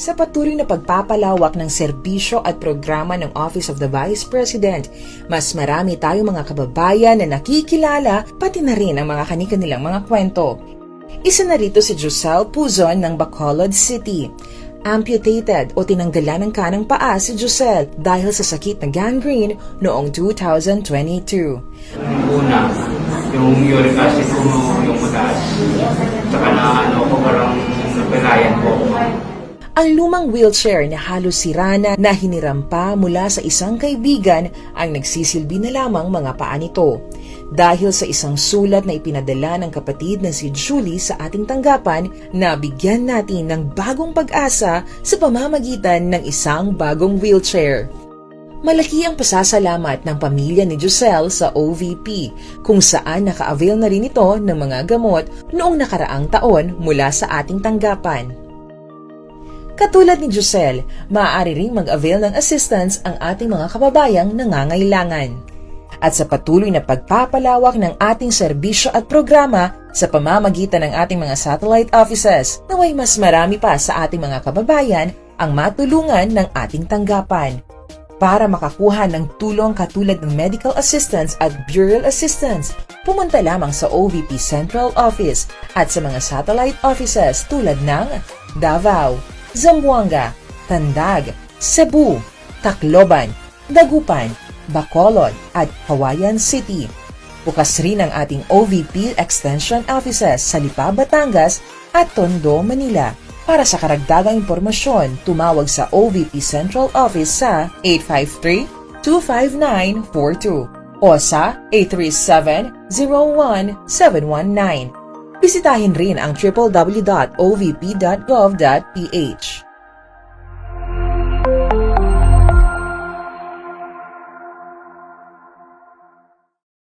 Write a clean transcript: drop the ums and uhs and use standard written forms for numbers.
Sa patuloy na pagpapalawak ng serbisyo at programa ng Office of the Vice President, mas marami tayong mga kababayan na nakikilala pati na rin ang mga kani-kanilang mga kwento. Isa na rito si Josel Puzon ng Bacolod City. Amputated o tinanggalan ng kanang paa si Josel dahil sa sakit na gangrene noong 2022. Una, yung uric acid ko yung mataas. Saka na parang napirayan po. Ang lumang wheelchair na halos sira na hiniram pa mula sa isang kaibigan ang nagsisilbi na lamang mga paa nito. Dahil sa isang sulat na ipinadala ng kapatid na si Julie sa ating tanggapan, nabigyan natin ng bagong pag-asa sa pamamagitan ng isang bagong wheelchair. Malaki ang pasasalamat ng pamilya ni Josel sa OVP kung saan naka-avail na rin ito ng mga gamot noong nakaraang taon mula sa ating tanggapan. Katulad ni Josel, maaari ring mag-avail ng assistance ang ating mga kababayang nangangailangan. At sa patuloy na pagpapalawak ng ating serbisyo at programa sa pamamagitan ng ating mga satellite offices, naway mas marami pa sa ating mga kababayan ang matulungan ng ating tanggapan. Para makakuha ng tulong katulad ng medical assistance at burial assistance, pumunta lamang sa OVP Central Office at sa mga satellite offices tulad ng Davao, Zamboanga, Tandag, Cebu, Tacloban, Dagupan, Bacolod at Cauayan City. Bukas rin ang ating OVP Extension Offices sa Lipa, Batangas at Tondo, Manila. Para sa karagdagang impormasyon, tumawag sa OVP Central Office sa 853-25942 o sa 837-01719. Bisitahin rin ang www.ovp.gov.ph.